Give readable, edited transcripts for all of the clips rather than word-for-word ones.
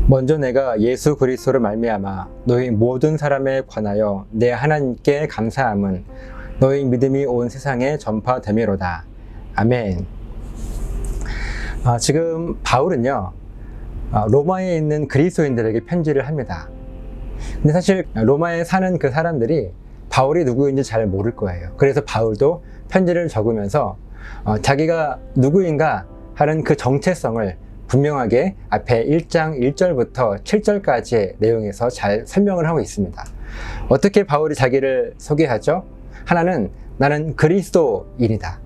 먼저 내가 예수 그리스도로 말미암아 너희 모든 사람에 관하여 내 하나님께 감사함은 너희 믿음이 온 세상에 전파되미로다. 아멘. 지금 바울은요, 로마에 있는 그리스도인들에게 편지를 합니다. 근데 사실 로마에 사는 그 사람들이 바울이 누구인지 잘 모를 거예요. 그래서 바울도 편지를 적으면서 자기가 누구인가 하는 그 정체성을 분명하게 앞에 1장 1절부터 7절까지의 내용에서 잘 설명을 하고 있습니다. 어떻게 바울이 자기를 소개하죠? 하나는 나는 그리스도인이다.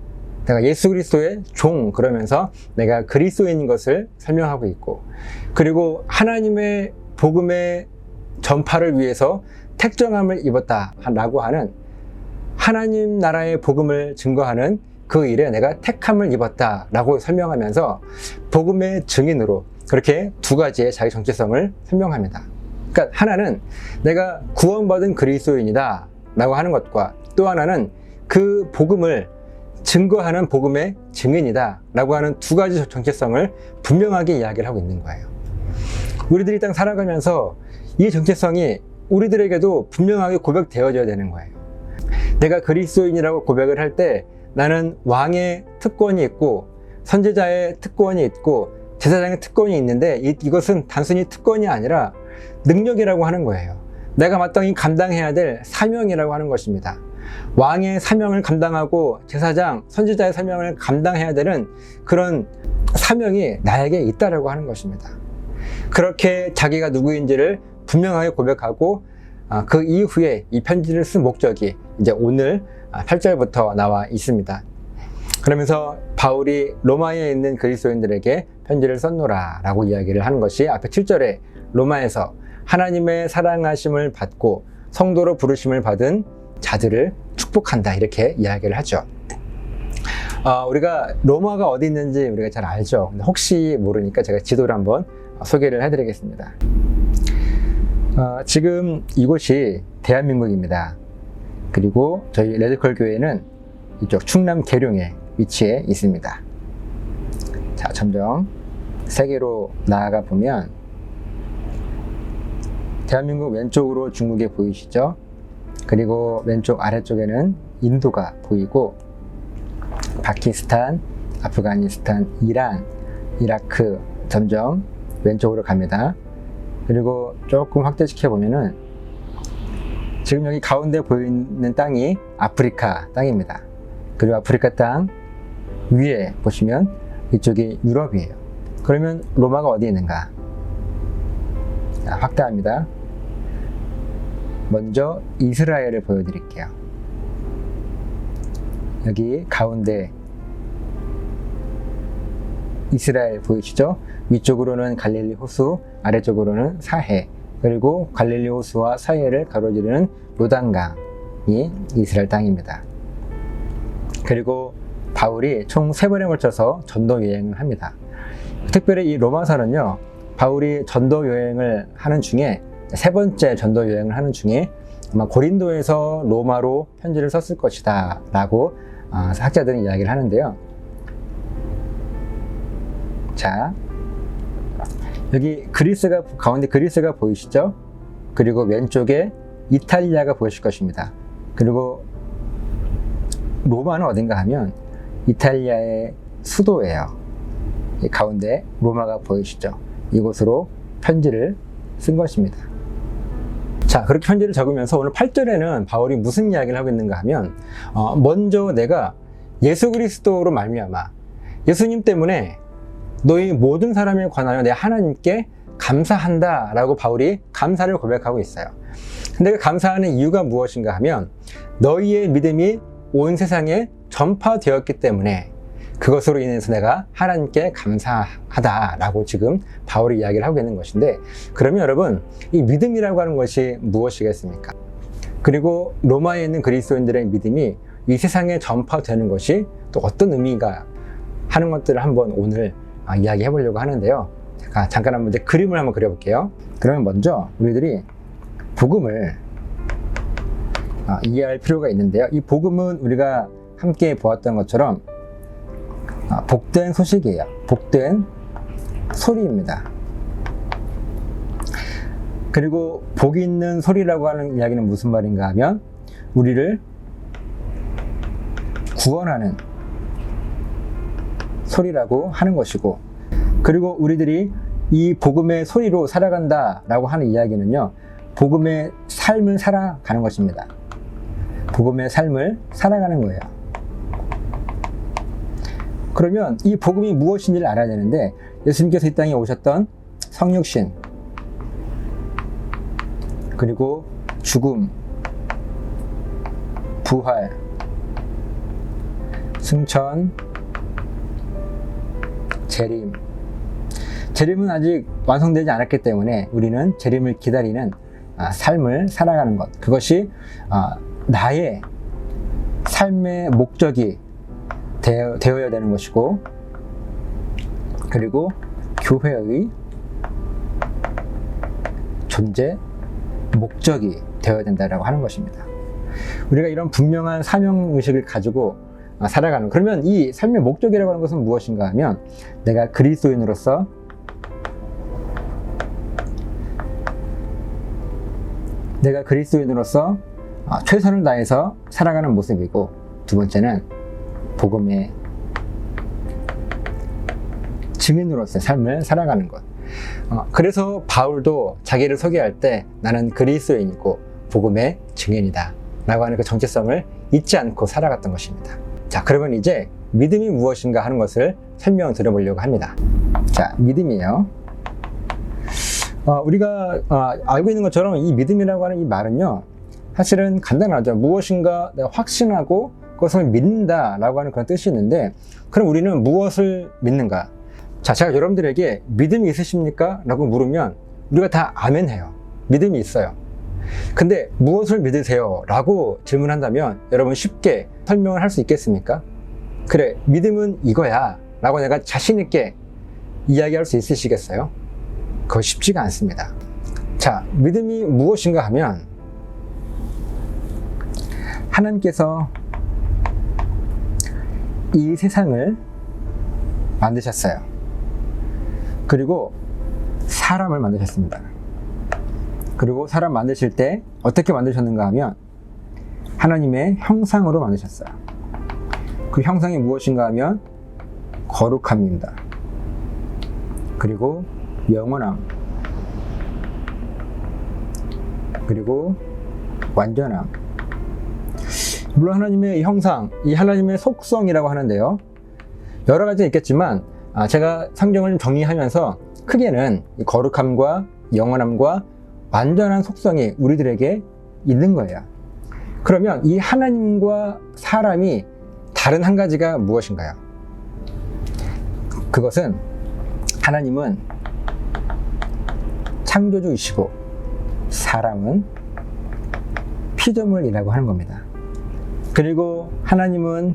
내가 예수 그리스도의 종, 그러면서 내가 그리스도인인 것을 설명하고 있고, 그리고 하나님의 복음의 전파를 위해서 택정함을 입었다라고 하는 하나님 나라의 복음을 증거하는 그 일에 내가 택함을 입었다라고 설명하면서 복음의 증인으로 그렇게 두 가지의 자기 정체성을 설명합니다. 그러니까 하나는 내가 구원받은 그리스도인이다 라고 하는 것과, 또 하나는 그 복음을 증거하는 복음의 증인이다 라고 하는 두 가지 정체성을 분명하게 이야기를 하고 있는 거예요. 우리들이 딱 살아가면서 이 정체성이 우리들에게도 분명하게 고백되어져야 되는 거예요. 내가 그리스도인이라고 고백을 할 때 나는 왕의 특권이 있고 선지자의 특권이 있고 제사장의 특권이 있는데 이것은 단순히 특권이 아니라 능력이라고 하는 거예요. 내가 마땅히 감당해야 될 사명이라고 하는 것입니다. 왕의 사명을 감당하고 제사장, 선지자의 사명을 감당해야 되는 그런 사명이 나에게 있다라고 하는 것입니다. 그렇게 자기가 누구인지를 분명하게 고백하고 그 이후에 이 편지를 쓴 목적이 이제 오늘 8절부터 나와 있습니다. 그러면서 바울이 로마에 있는 그리스도인들에게 편지를 썼노라 라고 이야기를 하는 것이 앞에 7절에 로마에서 하나님의 사랑하심을 받고 성도로 부르심을 받은 자들을 축복한다 이렇게 이야기를 하죠. 우리가 로마가 어디 있는지 우리가 잘 알죠. 근데 혹시 모르니까 제가 지도를 한번 소개를 해드리겠습니다. 지금 이곳이 대한민국입니다. 그리고 저희 레드컬 교회는 이쪽 충남 계룡에 위치해 있습니다. 자, 점점 세계로 나아가 보면 대한민국 왼쪽으로 중국이 보이시죠? 그리고 왼쪽 아래쪽에는 인도가 보이고 파키스탄, 아프가니스탄, 이란, 이라크 점점 왼쪽으로 갑니다. 그리고 조금 확대시켜 보면은 지금 여기 가운데 보이는 땅이 아프리카 땅입니다. 그리고 아프리카 땅 위에 보시면 이쪽이 유럽이에요. 그러면 로마가 어디 있는가? 확대합니다. 먼저 이스라엘을 보여드릴게요. 여기 가운데 이스라엘 보이시죠? 위쪽으로는 갈릴리 호수, 아래쪽으로는 사해, 그리고 갈릴리 호수와 사해를 가로지르는 요단강이 이스라엘 땅입니다. 그리고 바울이 총 3번에 걸쳐서 전도 여행을 합니다. 특별히 이 로마서는요, 바울이 전도 여행을 하는 중에 3번째 전도 여행을 하는 중에 아마 고린도에서 로마로 편지를 썼을 것이다 라고 학자들은 이야기를 하는데요. 자, 여기 가운데 그리스가 보이시죠? 그리고 왼쪽에 이탈리아가 보이실 것입니다. 그리고 로마는 어딘가 하면 이탈리아의 수도예요. 가운데 로마가 보이시죠? 이곳으로 편지를 쓴 것입니다. 자, 그렇게 편지를 적으면서 오늘 8절에는 바울이 무슨 이야기를 하고 있는가 하면 먼저 내가 예수 그리스도로 말미암아 예수님 때문에 너희 모든 사람에 관하여 내 하나님께 감사한다 라고 바울이 감사를 고백하고 있어요. 근데 그 감사하는 이유가 무엇인가 하면 너희의 믿음이 온 세상에 전파되었기 때문에 그것으로 인해서 내가 하나님께 감사하다 라고 지금 바울이 이야기를 하고 있는 것인데, 그러면 여러분 이 믿음이라고 하는 것이 무엇이겠습니까? 그리고 로마에 있는 그리스도인들의 믿음이 이 세상에 전파되는 것이 또 어떤 의미가 하는 것들을 한번 오늘 이야기해 보려고 하는데요. 잠깐 한번 그림을 한번 그려볼게요. 그러면 먼저 우리들이 복음을 이해할 필요가 있는데요. 이 복음은 우리가 함께 보았던 것처럼 복된 소식이에요. 복된 소리입니다. 그리고 복이 있는 소리라고 하는 이야기는 무슨 말인가 하면 우리를 구원하는 소리라고 하는 것이고, 그리고 우리들이 이 복음의 소리로 살아간다 라고 하는 이야기는요, 복음의 삶을 살아가는 것입니다. 복음의 삶을 살아가는 거예요. 그러면 이 복음이 무엇인지를 알아야 되는데, 예수님께서 이 땅에 오셨던 성육신, 그리고 죽음, 부활, 승천, 재림. 재림은 아직 완성되지 않았기 때문에 우리는 재림을 기다리는 삶을 살아가는 것, 그것이 나의 삶의 목적이 되어야 되는 것이고, 그리고 교회의 존재 목적이 되어야 된다라고 하는 것입니다. 우리가 이런 분명한 사명의식을 가지고 살아가는, 그러면 이 삶의 목적이라고 하는 것은 무엇인가 하면, 내가 그리스도인으로서 최선을 다해서 살아가는 모습이고, 두 번째는 복음의 증인으로서의 삶을 살아가는 것. 그래서 바울도 자기를 소개할 때 나는 그리스도인이고 복음의 증인이다 라고 하는 그 정체성을 잊지 않고 살아갔던 것입니다. 자, 그러면 이제 믿음이 무엇인가 하는 것을 설명드려 보려고 합니다. 자, 믿음이에요. 우리가 알고 있는 것처럼 이 믿음이라고 하는 이 말은요, 사실은 간단하죠. 무엇인가 내가 확신하고 그것을 믿는다 라고 하는 그런 뜻이 있는데, 그럼 우리는 무엇을 믿는가? 자, 제가 여러분들에게 믿음이 있으십니까? 라고 물으면 우리가 다 아멘 해요. 믿음이 있어요. 근데 무엇을 믿으세요? 라고 질문한다면 여러분 쉽게 설명을 할 수 있겠습니까? 그래, 믿음은 이거야 라고 내가 자신 있게 이야기할 수 있으시겠어요? 그거 쉽지가 않습니다. 자, 믿음이 무엇인가 하면, 하나님께서 이 세상을 만드셨어요. 그리고 사람을 만드셨습니다. 그리고 사람 만드실 때 어떻게 만드셨는가 하면 하나님의 형상으로 만드셨어요. 그 형상이 무엇인가 하면 거룩함입니다. 그리고 영원함, 그리고 완전함. 물론 하나님의 형상, 이 하나님의 속성이라고 하는데요, 여러 가지가 있겠지만 제가 성경을 좀 정리하면서 크게는 이 거룩함과 영원함과 완전한 속성이 우리들에게 있는 거예요. 그러면 이 하나님과 사람이 다른 한 가지가 무엇인가요? 그것은 하나님은 창조주이시고 사람은 피조물이라고 하는 겁니다. 그리고 하나님은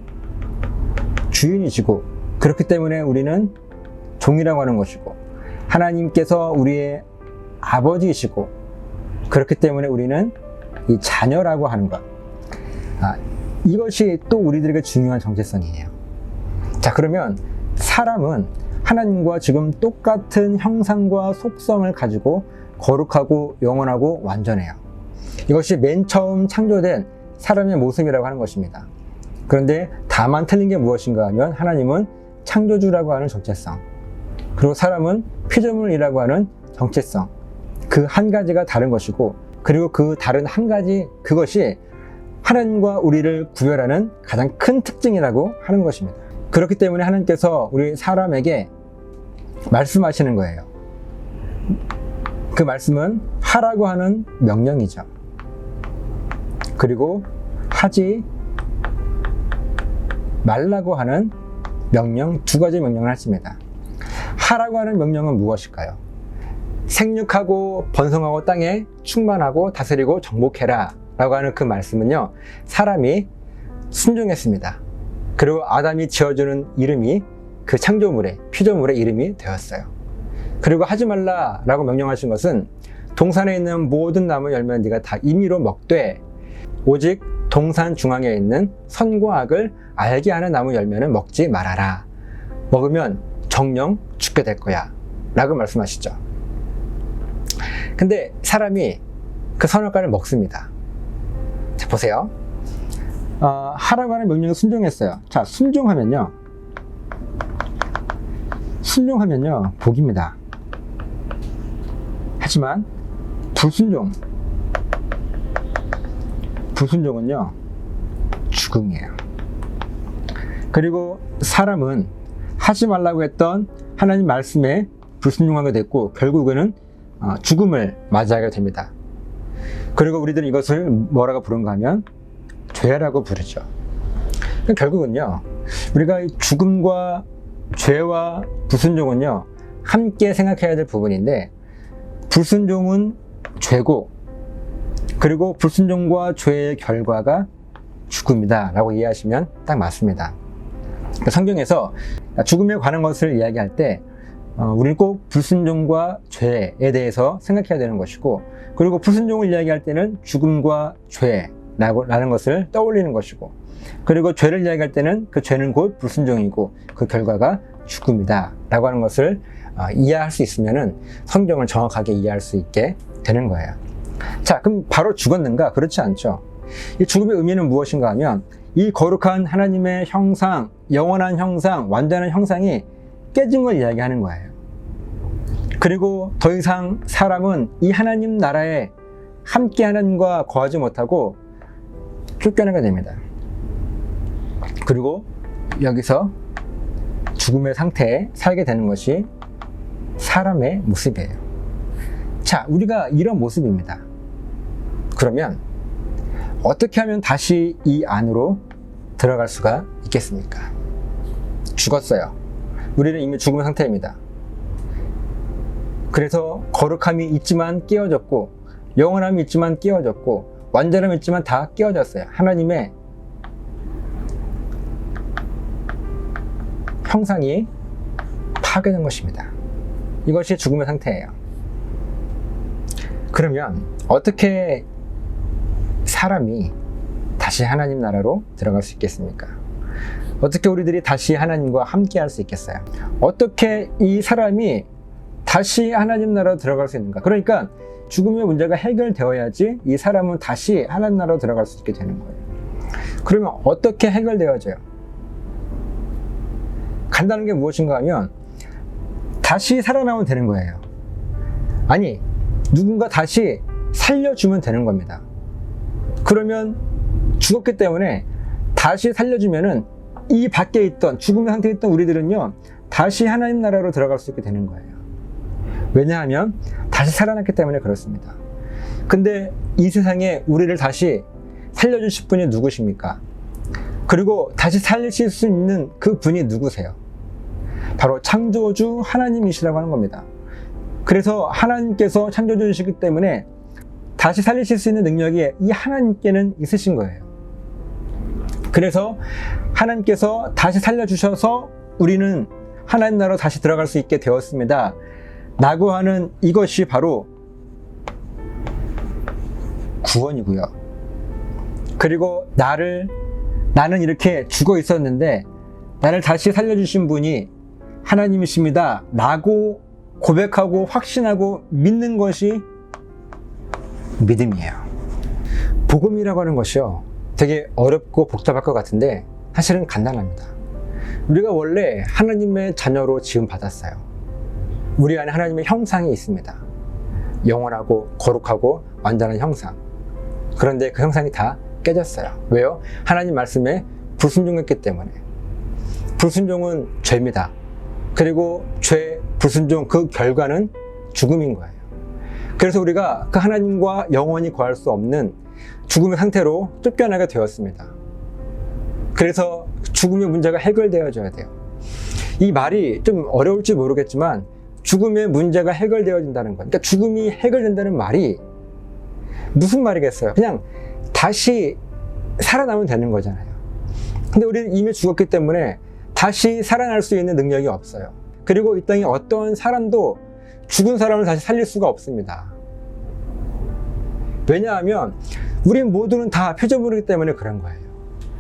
주인이시고, 그렇기 때문에 우리는 종이라고 하는 것이고, 하나님께서 우리의 아버지이시고, 그렇기 때문에 우리는 이 자녀라고 하는 것. 이것이 또 우리들에게 중요한 정체성이에요. 자, 그러면 사람은 하나님과 지금 똑같은 형상과 속성을 가지고 거룩하고 영원하고 완전해요. 이것이 맨 처음 창조된 사람의 모습이라고 하는 것입니다. 그런데 다만 틀린 게 무엇인가 하면, 하나님은 창조주라고 하는 정체성, 그리고 사람은 피조물이라고 하는 정체성, 그 한 가지가 다른 것이고, 그리고 그 다른 한 가지, 그것이 하나님과 우리를 구별하는 가장 큰 특징이라고 하는 것입니다. 그렇기 때문에 하나님께서 우리 사람에게 말씀하시는 거예요. 그 말씀은 하라고 하는 명령이죠. 그리고 하지 말라고 하는 명령, 두 가지 명령을 하십니다. 하라고 하는 명령은 무엇일까요? 생육하고 번성하고 땅에 충만하고 다스리고 정복해라 라고 하는 그 말씀은요, 사람이 순종했습니다. 그리고 아담이 지어주는 이름이 그 창조물의, 피조물의 이름이 되었어요. 그리고 하지 말라 라고 명령하신 것은, 동산에 있는 모든 나무 열매는 네가 다 임의로 먹되 오직 동산 중앙에 있는 선과 악을 알게 하는 나무 열매는 먹지 말아라. 먹으면 정령 죽게 될 거야 라고 말씀하시죠. 근데 사람이 그 선악과를 먹습니다. 자, 보세요. 하라고 하는 명령에 순종했어요. 자, 순종하면요. 복입니다. 하지만 불순종은요, 죽음이에요. 그리고 사람은 하지 말라고 했던 하나님 말씀에 불순종하게 됐고, 결국에는 죽음을 맞이하게 됩니다. 그리고 우리들은 이것을 뭐라고 부른가 하면 죄라고 부르죠. 결국은요, 우리가 죽음과 죄와 불순종은요, 함께 생각해야 될 부분인데, 불순종은 죄고, 그리고 불순종과 죄의 결과가 죽음이다 라고 이해하시면 딱 맞습니다. 성경에서 죽음에 관한 것을 이야기할 때 우리는 꼭 불순종과 죄에 대해서 생각해야 되는 것이고, 그리고 불순종을 이야기할 때는 죽음과 죄라는 것을 떠올리는 것이고, 그리고 죄를 이야기할 때는 그 죄는 곧 불순종이고 그 결과가 죽음이다 라고 하는 것을 이해할 수 있으면 성경을 정확하게 이해할 수 있게 되는 거예요. 자, 그럼 바로 죽었는가? 그렇지 않죠. 이 죽음의 의미는 무엇인가 하면, 이 거룩한 하나님의 형상, 영원한 형상, 완전한 형상이 깨진 걸 이야기하는 거예요. 그리고 더 이상 사람은 이 하나님 나라에 함께 하나님과 거하지 못하고 쫓겨나게 됩니다. 그리고 여기서 죽음의 상태에 살게 되는 것이 사람의 모습이에요. 자, 우리가 이런 모습입니다. 그러면 어떻게 하면 다시 이 안으로 들어갈 수가 있겠습니까? 죽었어요. 우리는 이미 죽은 상태입니다. 그래서 거룩함이 있지만 깨어졌고, 영원함이 있지만 깨어졌고, 완전함이 있지만 다 깨어졌어요. 하나님의 형상이 파괴된 것입니다. 이것이 죽음의 상태예요. 그러면 어떻게 사람이 다시 하나님 나라로 들어갈 수 있겠습니까? 어떻게 우리들이 다시 하나님과 함께 할 수 있겠어요? 어떻게 이 사람이 다시 하나님 나라로 들어갈 수 있는가? 그러니까 죽음의 문제가 해결되어야지 이 사람은 다시 하나님 나라로 들어갈 수 있게 되는 거예요. 그러면 어떻게 해결되어져요? 간단한 게 무엇인가 하면 다시 살아나면 되는 거예요. 아니, 누군가 다시 살려주면 되는 겁니다. 그러면 죽었기 때문에 다시 살려주면은 이 밖에 있던, 죽음의 상태에 있던 우리들은요, 다시 하나님 나라로 들어갈 수 있게 되는 거예요. 왜냐하면 다시 살아났기 때문에 그렇습니다. 근데 이 세상에 우리를 다시 살려주실 분이 누구십니까? 그리고 다시 살리실 수 있는 그 분이 누구세요? 바로 창조주 하나님이시라고 하는 겁니다. 그래서 하나님께서 창조주이시기 때문에 다시 살리실 수 있는 능력이 이 하나님께는 있으신 거예요. 그래서 하나님께서 다시 살려주셔서 우리는 하나님 나라로 다시 들어갈 수 있게 되었습니다 라고 하는 이것이 바로 구원이고요. 그리고 나는 이렇게 죽어 있었는데 나를 다시 살려주신 분이 하나님이십니다 라고 고백하고 확신하고 믿는 것이 믿음이에요. 복음이라고 하는 것이요, 되게 어렵고 복잡할 것 같은데 사실은 간단합니다. 우리가 원래 하나님의 자녀로 지음 받았어요. 우리 안에 하나님의 형상이 있습니다. 영원하고 거룩하고 완전한 형상. 그런데 그 형상이 다 깨졌어요. 왜요? 하나님 말씀에 불순종했기 때문에. 불순종은 죄입니다. 그리고 죄, 불순종, 그 결과는 죽음인 거예요. 그래서 우리가 그 하나님과 영원히 거할 수 없는 죽음의 상태로 쫓겨나게 되었습니다. 그래서 죽음의 문제가 해결되어져야 돼요. 이 말이 좀 어려울지 모르겠지만 죽음의 문제가 해결되어진다는 것, 그러니까 죽음이 해결된다는 말이 무슨 말이겠어요? 그냥 다시 살아나면 되는 거잖아요. 근데 우리는 이미 죽었기 때문에 다시 살아날 수 있는 능력이 없어요. 그리고 이 땅에 어떤 사람도 죽은 사람을 다시 살릴 수가 없습니다. 왜냐하면 우리 모두는 다 표적물이기 때문에 그런 거예요.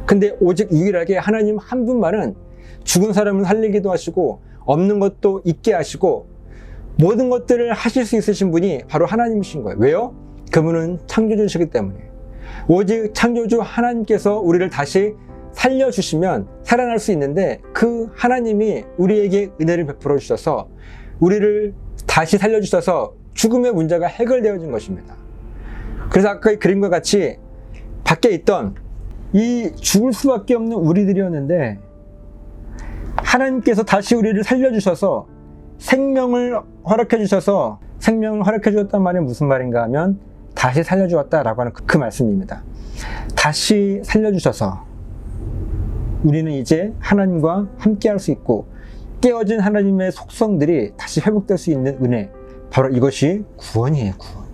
근데 오직 유일하게 하나님 한 분만은 죽은 사람을 살리기도 하시고 없는 것도 있게 하시고 모든 것들을 하실 수 있으신 분이 바로 하나님이신 거예요. 왜요? 그분은 창조주시기 때문에. 오직 창조주 하나님께서 우리를 다시 살려주시면 살아날 수 있는데, 그 하나님이 우리에게 은혜를 베풀어 주셔서 우리를 다시 살려주셔서 죽음의 문제가 해결되어진 것입니다. 그래서 아까 이 그림과 같이 밖에 있던 이 죽을 수밖에 없는 우리들이었는데, 하나님께서 다시 우리를 살려주셔서 생명을 허락해 주셔서, 생명을 허락해 주었단 말이 무슨 말인가 하면 다시 살려주었다라고 하는 그 말씀입니다. 다시 살려주셔서 우리는 이제 하나님과 함께 할 수 있고, 깨어진 하나님의 속성들이 다시 회복될 수 있는 은혜, 바로 이것이 구원이에요. 구원.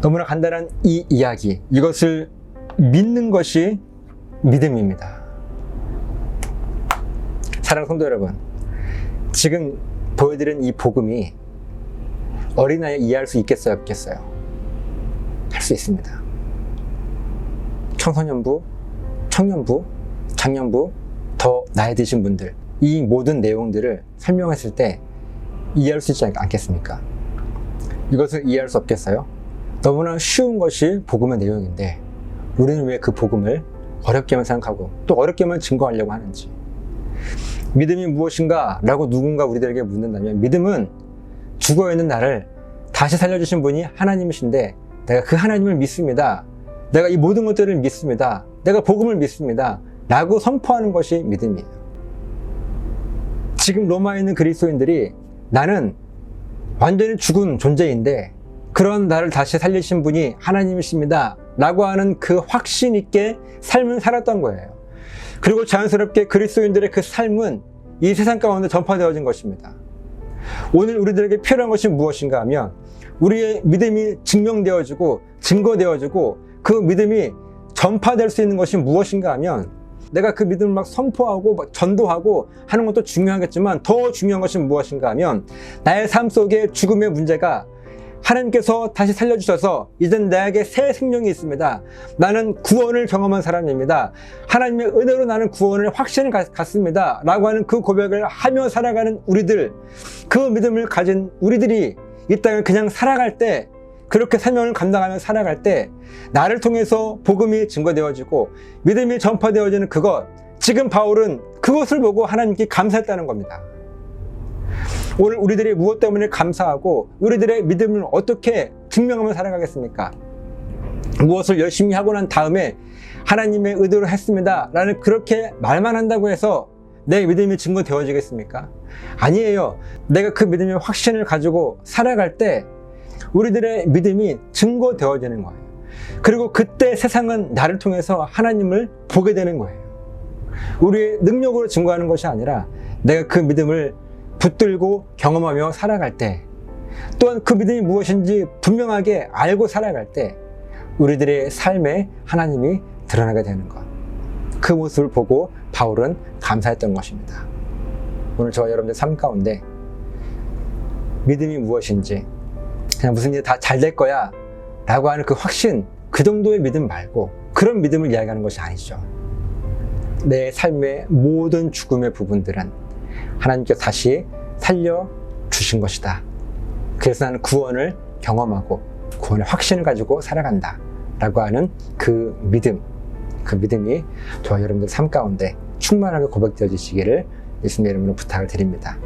너무나 간단한 이 이야기, 이것을 믿는 것이 믿음입니다. 사랑하는 성도 여러분, 지금 보여드린 이 복음이 어린아이 이해할 수 있겠어요, 없겠어요? 할 수 있습니다. 청소년부, 청년부, 장년부, 더 나이 드신 분들, 이 모든 내용들을 설명했을 때 이해할 수 있지 않겠습니까? 이것을 이해할 수 없겠어요? 너무나 쉬운 것이 복음의 내용인데, 우리는 왜 그 복음을 어렵게만 생각하고 또 어렵게만 증거하려고 하는지. 믿음이 무엇인가? 라고 누군가 우리들에게 묻는다면, 믿음은 죽어있는 나를 다시 살려주신 분이 하나님이신데, 내가 그 하나님을 믿습니다. 내가 이 모든 것들을 믿습니다. 내가 복음을 믿습니다. 라고 선포하는 것이 믿음이에요. 지금 로마에 있는 그리스도인들이 나는 완전히 죽은 존재인데 그런 나를 다시 살리신 분이 하나님이십니다. 라고 하는 그 확신 있게 삶을 살았던 거예요. 그리고 자연스럽게 그리스도인들의 그 삶은 이 세상 가운데 전파되어진 것입니다. 오늘 우리들에게 필요한 것이 무엇인가 하면, 우리의 믿음이 증명되어지고 증거되어지고 그 믿음이 전파될 수 있는 것이 무엇인가 하면, 내가 그 믿음을 막 선포하고 막 전도하고 하는 것도 중요하겠지만, 더 중요한 것이 무엇인가 하면, 나의 삶 속에 죽음의 문제가 하나님께서 다시 살려주셔서 이젠 나에게 새 생명이 있습니다. 나는 구원을 경험한 사람입니다. 하나님의 은혜로 나는 구원을 확신을 갖습니다. 라고 하는 그 고백을 하며 살아가는 우리들, 그 믿음을 가진 우리들이 이 땅을 그냥 살아갈 때, 그렇게 사명을 감당하며 살아갈 때 나를 통해서 복음이 증거되어지고 믿음이 전파되어지는 그것, 지금 바울은 그것을 보고 하나님께 감사했다는 겁니다. 오늘 우리들이 무엇 때문에 감사하고 우리들의 믿음을 어떻게 증명하며 살아가겠습니까? 무엇을 열심히 하고 난 다음에 하나님의 의도로 했습니다 라는 그렇게 말만 한다고 해서 내 믿음이 증거되어지겠습니까? 아니에요. 내가 그 믿음의 확신을 가지고 살아갈 때 우리들의 믿음이 증거되어지는 거예요. 그리고 그때 세상은 나를 통해서 하나님을 보게 되는 거예요. 우리의 능력으로 증거하는 것이 아니라 내가 그 믿음을 붙들고 경험하며 살아갈 때, 또한 그 믿음이 무엇인지 분명하게 알고 살아갈 때 우리들의 삶에 하나님이 드러나게 되는 것, 그 모습을 보고 바울은 감사했던 것입니다. 오늘 저와 여러분들 삶 가운데 믿음이 무엇인지, 그냥 무슨 일 다 잘 될 거야 라고 하는 그 확신, 그 정도의 믿음 말고 그런 믿음을 이야기하는 것이 아니죠. 내 삶의 모든 죽음의 부분들은 하나님께서 다시 살려주신 것이다. 그래서 나는 구원을 경험하고 구원의 확신을 가지고 살아간다 라고 하는 그 믿음, 그 믿음이 저와 여러분들 삶 가운데 충만하게 고백되어지시기를 예수님 이름으로 부탁을 드립니다.